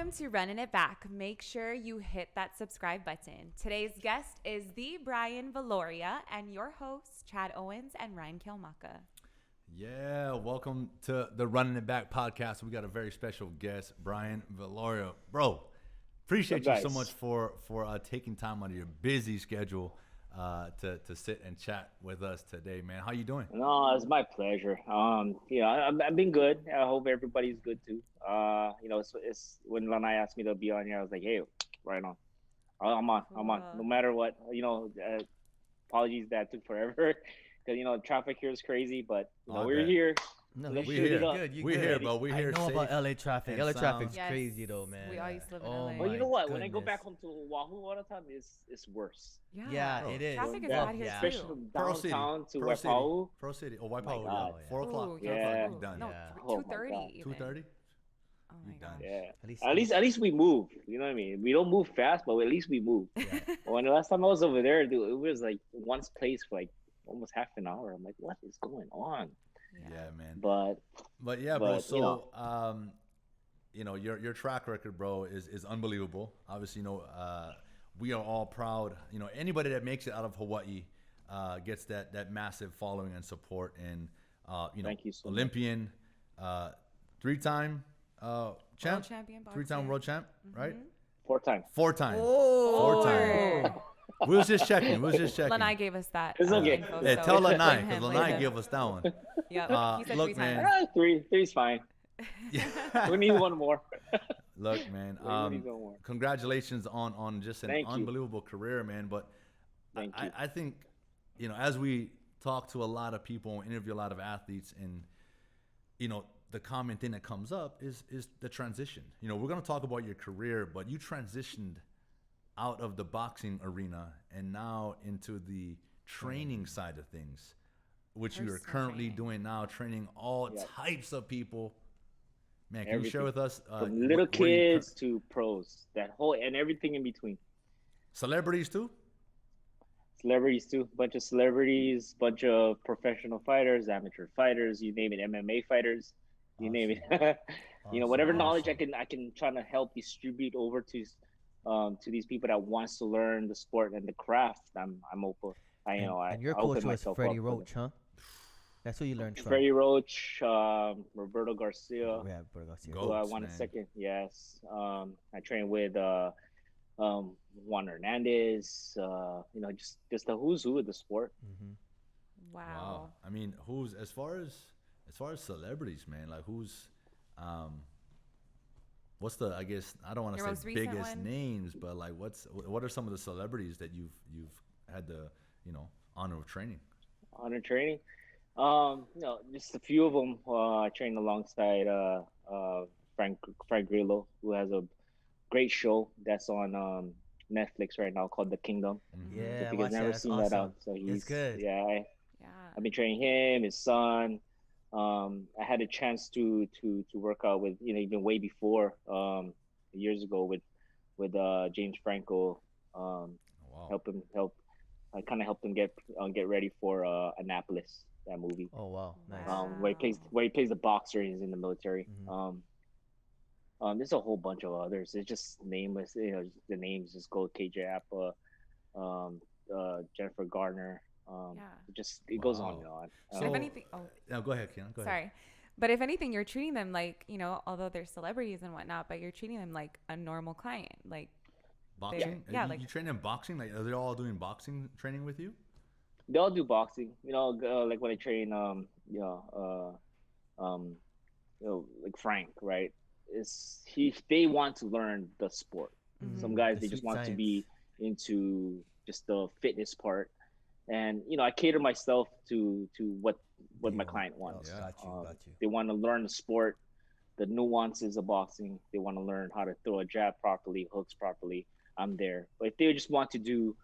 Welcome to Runnin It Back. Make sure you hit that subscribe button. Today's guest is the Brian Viloria and your hosts, Chad Owens and Ryan Kilmaka. Yeah, welcome to the Runnin It Back podcast. We got a very special guest, Brian Viloria. Bro, appreciate you so much for taking time out of your busy schedule to sit and chat with us today, man. How you doing? No, it's my pleasure. I've been good. I hope everybody's good too. It's when Lanai asked me to be on here, I was like, hey, right on. I'm on. No matter what. Apologies that took forever because traffic here is crazy, but we're here. No, we're here. We're here, bro. We're here. I know safe about LA traffic. LA traffic's crazy though, man. We all used to live in LA. Well, you know what? When I go back home to Oahu all the time, it's worse. Yeah, it is. Traffic is bad here too. Especially from downtown to Waipahu. Pro City. Oh, Waipahu. God, yeah. 4 o'clock. Ooh, yeah. You're done. No, Yeah. 2:30. 2:30. Oh my gosh. Yeah. At least we move. You know what I mean? We don't move fast, but at least we move. Yeah. When the last time I was over there, dude, it was like one place for like almost half an hour. I'm like, what is going on? Yeah, man. But yeah, bro. So, your track record, bro, is unbelievable. Obviously, we are all proud. Anybody that makes it out of Hawaii gets that massive following and support. And thank you so Olympian, three-time champ, World champion boxer. three-time world champ, right? 4 times. 4 times. Oh. 4 times. We was just checking. Lanai gave us that. It's okay. info, Yeah, so tell we'll Lanai, put him because Lanai later. gave us that one. Yep. He said Look, 3 man. times. Three's fine. We need one more. Look, man. We need one more. Congratulations on just an Thank you. unbelievable career, man. But Thank you. I think, as we talk to a lot of people, interview a lot of athletes, and the common thing that comes up is the transition. We're gonna talk about your career, but you transitioned out of the boxing arena and now into the training side of things, which you are Personal currently training. doing now, training all types of people. Man, can you Everything. share with us From little kids to pros, that whole and everything in between. celebrities too? Celebrities too, bunch of celebrities, bunch of professional fighters, amateur fighters, you name it, MMA fighters, you name it. Whatever knowledge I can try to help distribute over to these people that wants to learn the sport and the craft. I'm open. And your I open coach was myself Freddie up for Roach, huh? That's who you learned from. Freddie Roach, Roberto Garcia. Yeah, Burgos. Go. Who I Goats, won a man. second. Yes. I trained with Juan Hernandez. Just the who's who of the sport. Mm-hmm. Wow. I mean, who's as far as celebrities, man? Like who's what's the, I guess, I don't want Your to most say recent biggest one? names, but like what are some of the celebrities that you've had the honor of training? Honor training. Just a few of them. I trained alongside Frank Grillo, who has a great show that's on Netflix right now called The Kingdom. Yeah, If I you watched guys never that. That's seen awesome. that out, so he's good. Yeah, Yeah. I've been training him, his son. I had a chance to work out with even way before years ago with James Franco. Wow. I kind of helped him get ready for Annapolis, that movie. Oh wow, nice. Wow. Where he plays the boxer. He's in the military. Mhm. There's a whole bunch of others. It's just nameless. The names just go KJ Appa, Jennifer Garner. It goes on and on. So if anything, No, go ahead, Ken. Go ahead. sorry. But if anything, you're treating them like, although they're celebrities and whatnot, but you're treating them like a normal client. Like, Boxing? Yeah, you, like- you train in boxing? Like, are they all doing boxing training with you? They all do boxing. Like when I train, like Frank, right? They want to learn the sport. Mhm. Some guys The they just sweet want to science. be into just the fitness part, and I cater myself to what my client wants. Yeah. Got you. They want to learn the sport, the nuances of boxing. They want to learn how to throw a jab properly, hooks properly. I'm there. But if they just want to do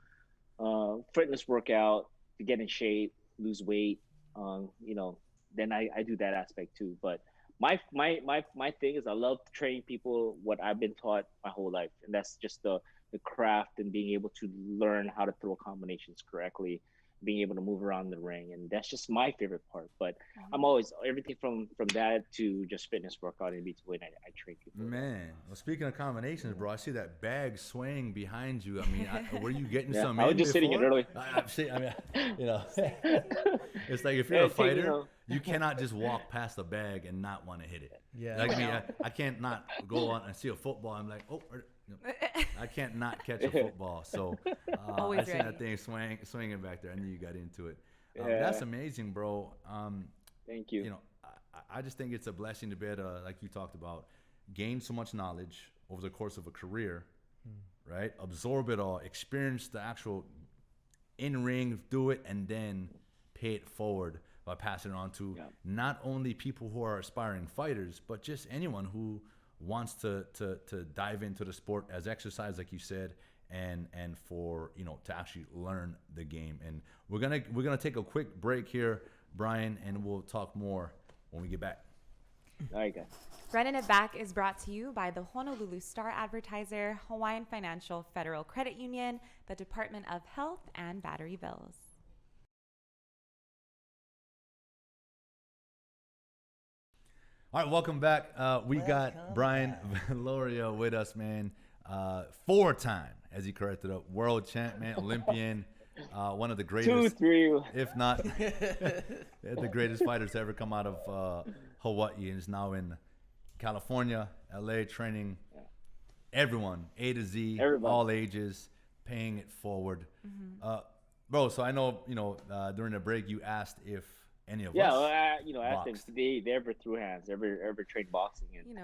fitness workout to get in shape, lose weight, then I do that aspect too. But my thing is I love training people what I've been taught my whole life, and that's just the craft and being able to learn how to throw combinations correctly, being able to move around the ring, and that's just my favorite part. But I'm always everything from that to just fitness workout in between. I train people. Man, well, speaking of combinations, bro, I see that bag swaying behind you. I mean, were you getting some? I was just sitting it early. It's like if you're a fighter, you cannot just walk past the bag and not want to hit it. Yeah. Like I can't not go on and see a football. I'm like, I can't not catch a football. So I see that thing swinging back there. I knew you got into it. That's amazing, bro. Thank you. You know, I just think it's a blessing to be able to, like you talked about, gain so much knowledge over the course of a career, right? Absorb it all, experience the actual in-ring, do it, and then pay it forward by passing it on to not only people who are aspiring fighters, but just anyone who wants to dive into the sport as exercise, like you said, and for, you know, to actually learn the game. And we're gonna take a quick break here, Brian, and we'll talk more when we get back. All right, guys. Runnin It Back is brought to you by the Honolulu Star Advertiser, Hawaiian Financial Federal Credit Union, the Department of Health, and Battery Bills. All right, welcome back. We got Brian Viloria with us, man. 4-time, as he corrected up, world champ, man, Olympian, one of the greatest, 2-3, if not the greatest fighters to ever come out of Hawaii, and is now in California, LA, training everyone, A to Z, all ages, paying it forward. Bro, so I know, you know, during the break you asked if any of us. Yeah, well, asked them if they ever threw hands, ever trained boxing, and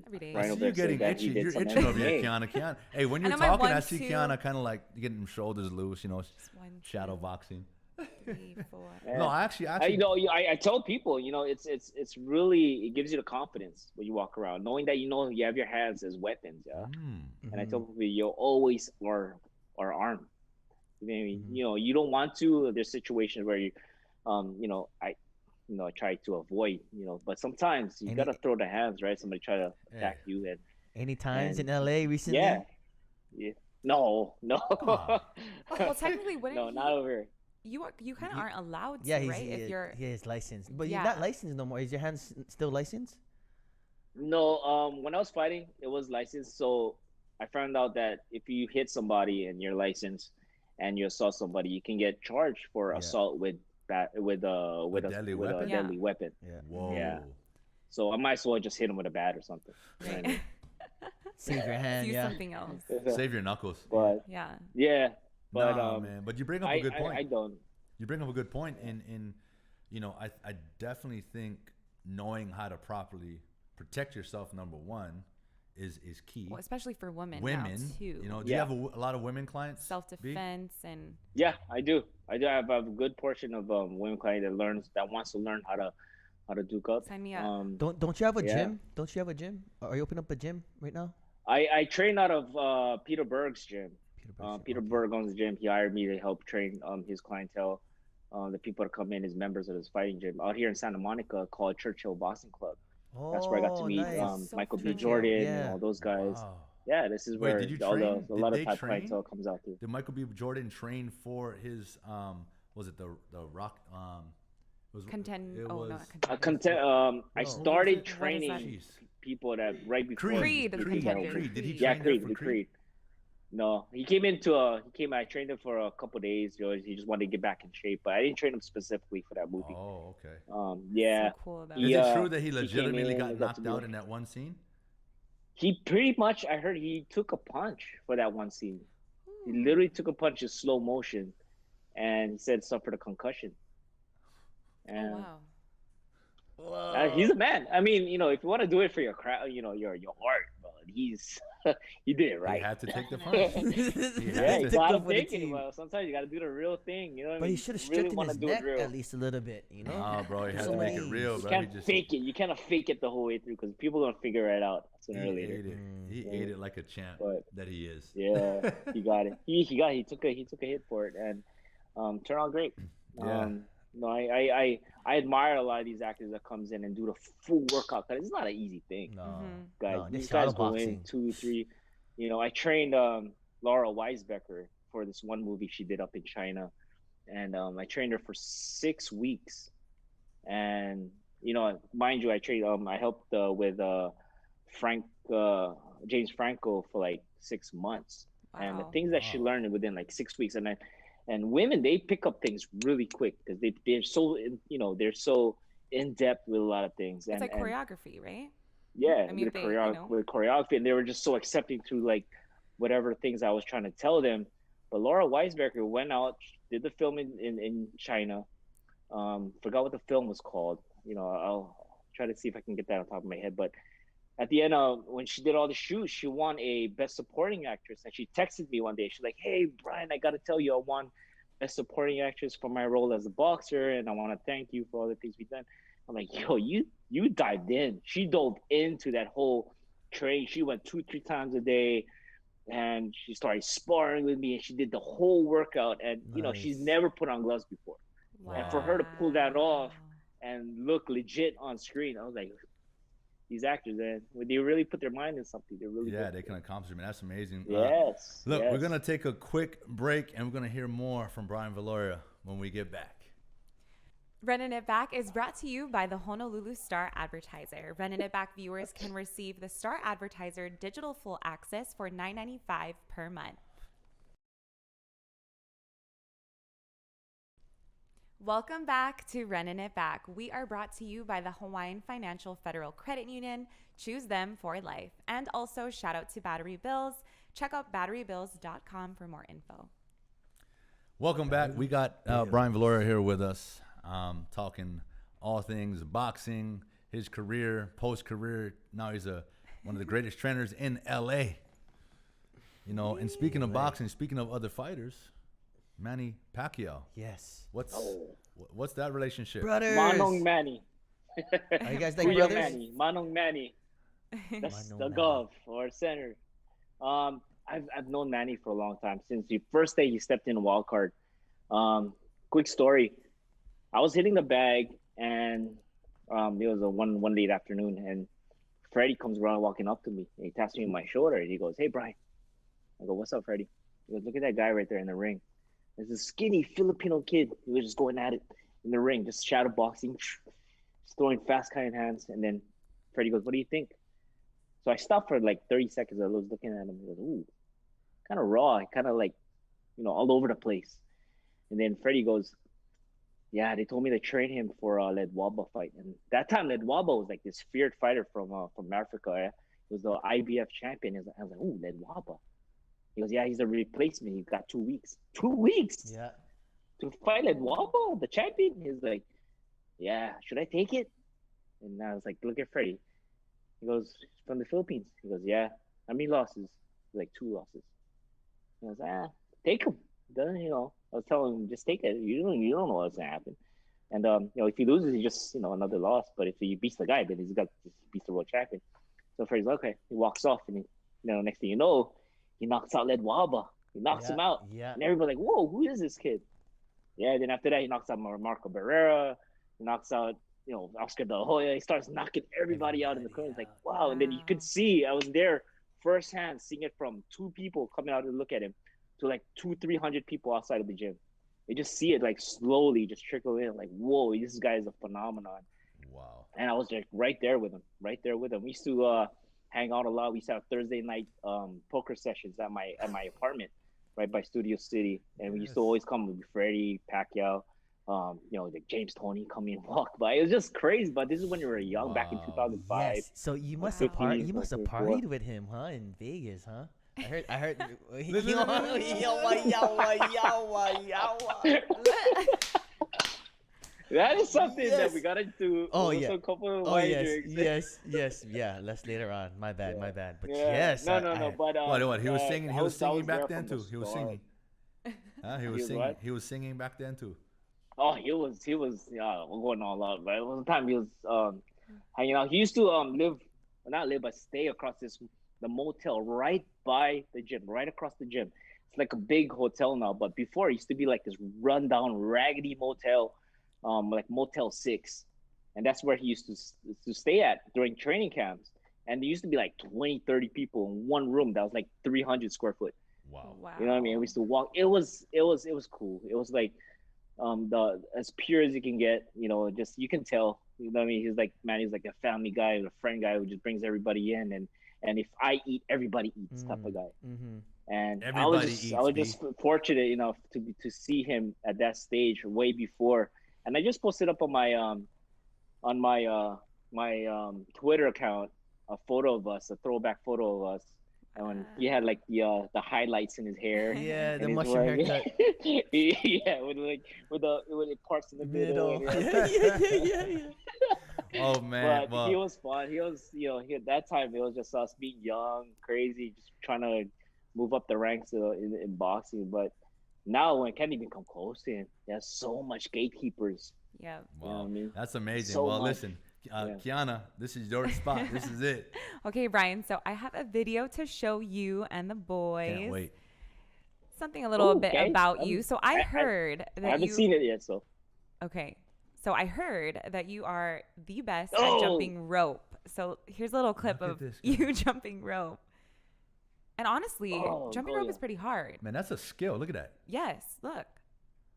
every day. I see you getting itchy. You're itching over here, Kiana. Hey, when you're talking, I see Kiana kind of like getting them shoulders loose, you know, shadow boxing. 3, 4. No, actually, I tell people, you know, it's really, it gives you the confidence when you walk around, knowing that you have your hands as weapons, And I tell people, you always are armed. You know, you don't want to. There's situations where you, I try to avoid, but sometimes you gotta throw the hands, right? Somebody try to attack you. And any times in LA recently? Yeah. No. Well, technically, no, not over here. You kind of aren't allowed to, right? If you're licensed, but you're not licensed no more. Is your hands still licensed? No. When I was fighting, it was licensed. So I found out that if you hit somebody and you're licensed, and you assault somebody, you can get charged for assault with a deadly weapon. Yeah. Whoa. Yeah. So I might as well just hit him with a bat or something. Right. Save your hand. Do something else. Save your knuckles. But yeah. But man. But you bring up a good point. I don't. You bring up a good point. In I definitely think knowing how to properly protect yourself, number one, is key. Well, especially for women now, too. You know, do you have a lot of women clients? Self-defense and. Yeah, I do. I have a good portion of women clients that wants to learn how to duke up. Sign me up. Don't you have a gym? Don't you have a gym? Are you opening up a gym right now? I train out of Peter Berg's gym. Peter Berg owns the gym. He hired me to help train his clientele. The people that come in as members of his fighting gym out here in Santa Monica called Churchill Boxing Club. That's where I got to meet Michael B. Jordan and all those guys. Wow. Yeah, this is where a lot of type clientele comes out to. Did Michael B. Jordan train for his was it the Rock I started training people that right before Creed. Did he train for Creed? No, I trained him for a couple of days. He just wanted to get back in shape, but I didn't train him specifically for that movie. Oh, okay. Yeah. So cool, is it true that he legitimately got knocked out in that one scene? He pretty much, I heard he took a punch for that one scene. He literally took a punch in slow motion, and he said suffered a concussion. And wow. He's a man. I mean, if you want to do it for your crowd, your art, but he did it right. He had to take the punch. You gotta take it. Well, sometimes you gotta do the real thing. But he should have strengthened his neck at least a little bit. Nah, bro, he had to make it real. You can't fake it. You cannot fake it the whole way through because people are gonna figure it out sooner or later. He ate it like a champ that he is. Yeah, he got it. He took a hit for it and turned out great. Yeah. No, I admire a lot of these actors that comes in and do the full workout because it's not an easy thing. No, guys, these guys go in 2, 3. I trained Laura Weisbecker for this one movie she did up in China, and I trained her for 6 weeks. And mind you, I helped with Frank James Franco for like 6 months. Wow. And the things that she learned within like 6 weeks, and women, they pick up things really quick because they're so they're so in depth with a lot of things. It's like choreography, right? Yeah, I mean, with choreography, and they were just so accepting to like whatever things I was trying to tell them. But Laura Weisberger went out, did the film in China. Forgot what the film was called. I'll try to see if I can get that on top of my head. But at the end, when she did all the shoots, she won a Best Supporting Actress. And she texted me one day. She's like, "Hey, Brian, I got to tell you, I won Best Supporting Actress for my role as a boxer, and I want to thank you for all the things we've done." I'm like, "Yo, you dived in." She dove into that whole train. She went 2-3 times a day, and she started sparring with me, and she did the whole workout. And she's never put on gloves before. Wow. And for her to pull that off and look legit on screen, I was like, these actors, man, when they really put their mind in something, they're really they can accomplish it, man. That's amazing. Yes. Look, we're going to take a quick break, and we're going to hear more from Brian Viloria when we get back. Runnin It Back is brought to you by the Honolulu Star Advertiser. Runnin It Back viewers can receive the Star Advertiser digital full access for $9.95 per month. Welcome back to Runnin It Back. We are brought to you by the Hawaiian Financial Federal Credit Union. Choose them for life. And also shout out to Battery Bills. Check out batterybills.com for more info. Welcome back. We got Brian Viloria here with us, talking all things boxing, his career, post-career. Now he's one of the greatest trainers in L.A. And speaking of boxing, speaking of other fighters, Manny Pacquiao. Yes. What's that relationship? Brothers. Manong Manny. Are you guys like brothers? Manny. Manong Manny. That's the Gov or center. I've known Manny for a long time, since the first day he stepped in a wild card. Quick story. I was hitting the bag, and it was a one late afternoon, and Freddie comes around walking up to me, and he taps me on my shoulder, and he goes, "Hey, Brian." I go, "What's up, Freddie?" He goes, "Look at that guy right there in the ring. There's a skinny Filipino kid. He was just going at it in the ring, just shadow boxing, just throwing fast kind of hands." And then Freddie goes, "What do you think?" So I stopped for like 30 seconds. I was looking at him. He goes, "Ooh, kind of raw, kind of like, all over the place." And then Freddie goes, "Yeah, they told me to train him for a Ledwaba fight." And that time, Ledwaba was like this feared fighter from Africa. Eh? He was the IBF champion. I was like, "Ooh, Ledwaba." He goes, "Yeah, he's a replacement. He's got 2 weeks." 2 weeks? Yeah. To fight Ledwaba, the champion? He's like, "Yeah, should I take it?" And I was like, "Look at Freddie." He goes, "From the Philippines." He goes, "Yeah." "How many losses?" Like 2 losses. I was take him. Then I was telling him, just take it. You don't know what's gonna happen. And if he loses, he just another loss. But if he beats the guy, then he beats the world champion. So Freddie's like, okay. He walks off, and next thing you know, he knocks out Ledwaba. He knocks him out. Yeah. And everybody's like, "Whoa, who is this kid?" Yeah. Then after that, he knocks out Marco Barrera. He knocks out Oscar De La Hoya. He starts knocking everybody out in the corner. It's like, wow. And then you could see, I was there firsthand, seeing it from 2 people coming out to look at him to like 200-300 people outside of the gym. They just see it like slowly just trickle in, like, whoa, this guy is a phenomenon. Wow. And I was like right there with him. We used to hang out a lot. We used to have Thursday night poker sessions at my apartment right by Studio City. And we used to always come with Freddie, Pacquiao, like James Toney come in and walk by. It was just crazy. But this is when you were young, back in 2005. Yes. So you must Wow. have partied with him, huh, in Vegas, huh? I heard. That is something that we got into. Oh yeah. A couple of yes. Yeah. That's later on. My bad. But yeah. yes. No. But What? He was singing. He was singing back then too. the He was start. singing. He was singing. what? He was singing back then too. Oh, he was going all out. But it was the time he was hanging out. He used to stay across the motel right by the gym, right across the gym. It's like a big hotel now, but before it used to be like this rundown, raggedy motel, like Motel 6, and that's where he used to stay at during training camps. And there used to be like 20, 30 people in one room that was like 300 square foot. Wow. Wow. You know what I mean? We used to walk. It was cool. It was like the as pure as you can get. You know, just you can tell. You know what I mean? He's like a family guy, a friend guy who just brings everybody in, and if I eat, everybody eats type of guy. Mm-hmm. And Everybody I was eats, just fortunate enough to see him at that stage way before. And I just posted up on my Twitter account a photo of us, a throwback photo of us, and when he had like the highlights in his hair. Yeah, and the he's mushroom wearing- haircut. yeah, with it parts in the middle. Yeah. Oh man. But he was fun. He was, at that time it was just us being young, crazy, just trying to move up the ranks in boxing. But now I can't even come close to him. There's so much gatekeepers. Yeah. Wow. You know what I mean? That's amazing. So well, much. listen, Kiana, this is your spot. This is it. Okay, Brian. So I have a video to show you and the boys. Can't wait. Something a little bit okay. about you. So I I heard that I haven't you. seen it yet, so. Okay. So I heard that you are the best Oh! at jumping rope. So here's a little clip Look at of this guy. you jumping rope. And honestly, jumping rope Goya. is pretty hard. Man, that's a skill. Look at that. Yes, look.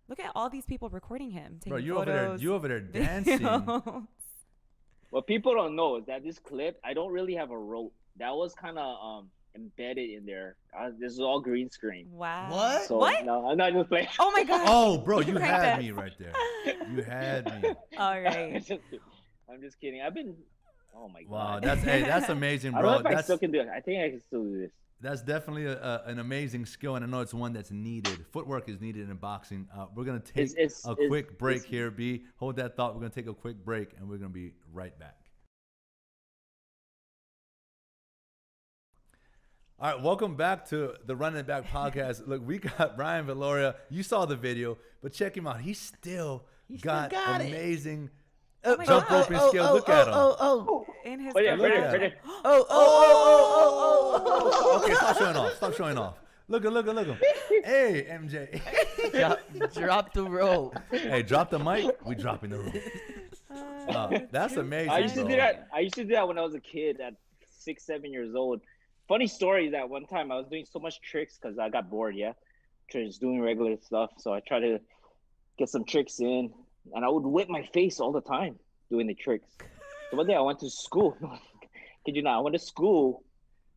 Look at all these people recording him, taking Bro, photos. you over there dancing. videos. What people don't know is that this clip, I don't really have a rope. That was kind of embedded in there. This is all green screen. Wow. What? So What? no, I'm not just playing. Oh my god. Oh, bro, you Right had there. me right there. You had me. All right. I'm just kidding. Oh my god. Wow, that's amazing, I don't know bro. if I still can do it. I think I can still do this. That's definitely an amazing skill, and I know it's one that's needed. Footwork is needed in boxing. We're gonna take a quick break here, B. Hold that thought. We're gonna take a quick break, and we're gonna be right back. All right, welcome back to the Runnin It Back podcast. Look, we got Brian Viloria. You saw the video, but check him out. He still got got it. amazing my jump God. roping skills. Look at him. In his Oh yeah, career. at ready. it. Oh. Okay, stop showing off. Stop showing off. Look him. Hey, MJ. Drop the rope. Hey, drop the mic. We dropping the rope. That's amazing. I used to bro. do that. I used to do that when I was a kid at 6, 7 years old. Funny story is that one time I was doing so much tricks because I got bored. Yeah, just doing regular stuff. So I tried to get some tricks in, and I would whip my face all the time doing the tricks. So one day I went to school. Kid you not, I went to school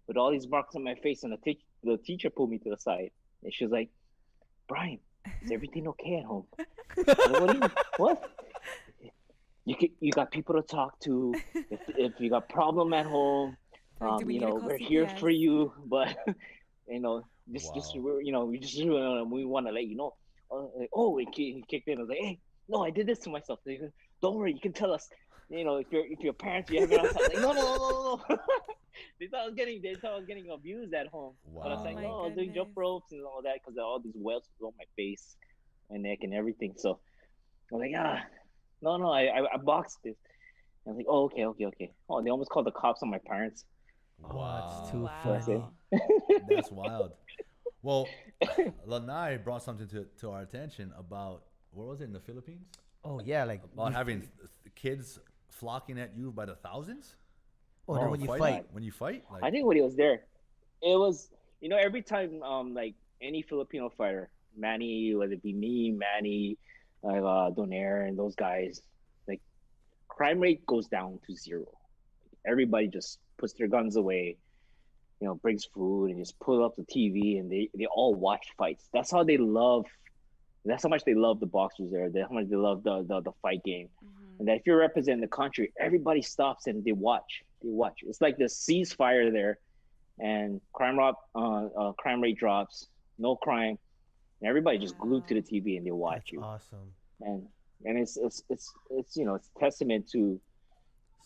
with all these marks on my face, and the teacher pulled me to the side, and she was like, "Brian, is everything okay at home?" I was like, what do you mean? What? You got people to talk to. If you got problem at home, Do we need to call we're here CPS? for you. But we want to let you know. He kicked in. I was like, hey, no, I did this to myself. They go, don't worry, you can tell us. If your parents, you have it on top. Like, no. They thought I was getting abused at home. Wow. But I was like, Oh my no, I was doing jump goodness. ropes and all that because all these welts was on my face, my neck, and everything. So I was like, no, I boxed this. I was like, oh, okay. Oh, they almost called the cops on my parents. Wow. That's too Wow. funny. That's wild. Well, Lanai brought something to our attention about, where was it, in the Philippines? Oh yeah, like About having kids flocking at you by the thousands? Oh, then Or when you fighting? fight. When you fight? Like, I think when he was there, it was, every time like any Filipino fighter, Manny, whether it be me, Manny, Donaire, and those guys, like crime rate goes down to 0. Everybody just puts their guns away, brings food and just pull up the TV, and they all watch fights. That's how they love. That's how much they love the boxers there. That's how much they love the fight game. And that if you're representing the country, everybody stops and they watch. It's like the ceasefire there, and crime rate drops, no crime, and everybody just glued to the TV and they watch That's you. awesome. And it's testament to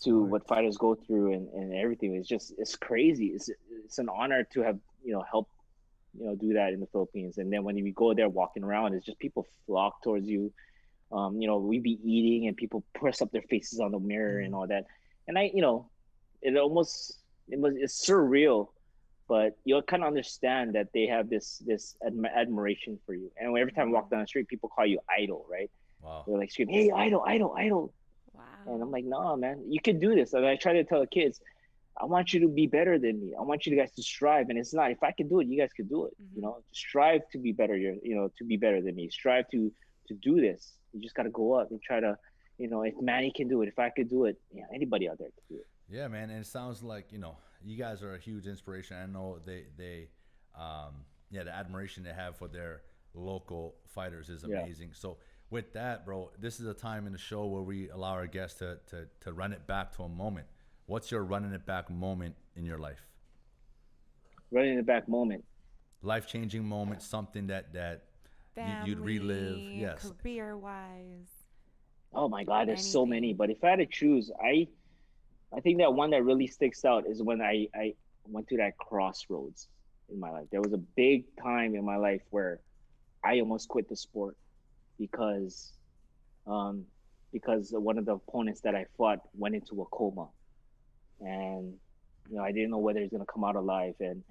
what fighters go through and everything. It's crazy. It's an honor to have helped do that in the Philippines. And then when we go there walking around, it's just people flock towards you. We be eating and people press up their faces on the mirror and all that. And it's surreal, but you'll kind of understand that they have this admiration for you. And every time I walk down the street, people call you idol, right? wow. They're like screaming, "Hey, idol!" Wow. And I'm like, "No, man, you can do this." And I try to tell the kids, I want you to be better than me. I want you guys to strive. And it's not, if I can do it, you guys could do it. Mm-hmm. You know, strive to be better. To be better than me. Strive to do this. You just got to go up and try to, if Manny can do it, if I could do it, anybody out there can do it. Yeah, man. And it sounds like, you guys are a huge inspiration. I know the admiration they have for their local fighters is amazing. Yeah. So with that, bro, this is a time in the show where we allow our guests to run it back to a moment. What's your running it back moment in your life? Running it back moment. Life-changing moment, something that Family, you'd relive. Yes. Career-wise. Oh my God, there's so many. But if I had to choose, I think that one that really sticks out is when I went through that crossroads in my life. There was a big time in my life where I almost quit the sport because one of the opponents that I fought went into a coma. And I didn't know whether he's gonna come out alive. And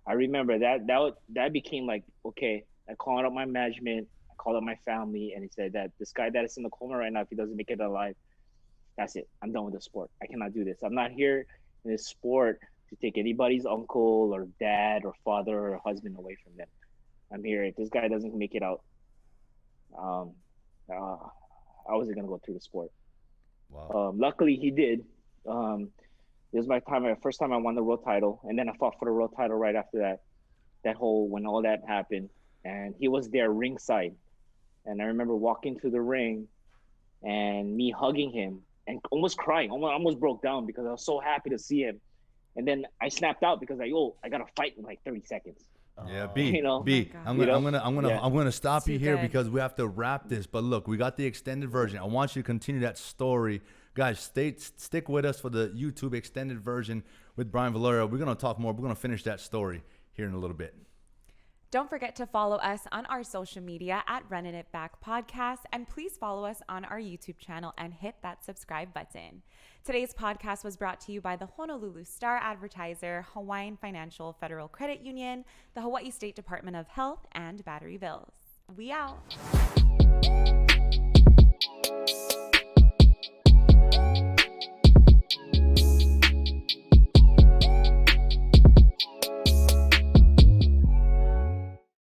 I remember that became like, okay, I called up my management, I called up my family, and he said that this guy that is in the coma right now, if he doesn't make it alive, that's it. I'm done with the sport. I cannot do this. I'm not here in this sport to take anybody's uncle or dad or father or husband away from them. I'm here. If this guy doesn't make it out, I wasn't gonna go through the sport. Wow. Luckily, he did. This was my first time I won the world title, and then I fought for the world title right after that. When all that happened, and he was there ringside, and I remember walking to the ring, and me hugging him and almost crying, almost broke down because I was so happy to see him, and then I snapped out because I gotta fight in like 30 seconds. Yeah, B. I'm gonna stop you here because we have to wrap this. But look, we got the extended version. I want you to continue that story. Guys, stick with us for the YouTube extended version with Brian Viloria. We're going to talk more. We're going to finish that story here in a little bit. Don't forget to follow us on our social media at Runnin It Back Podcast. And please follow us on our YouTube channel and hit that subscribe button. Today's podcast was brought to you by the Honolulu Star Advertiser, Hawaiian Financial Federal Credit Union, the Hawaii State Department of Health, and Battery Bills. We out.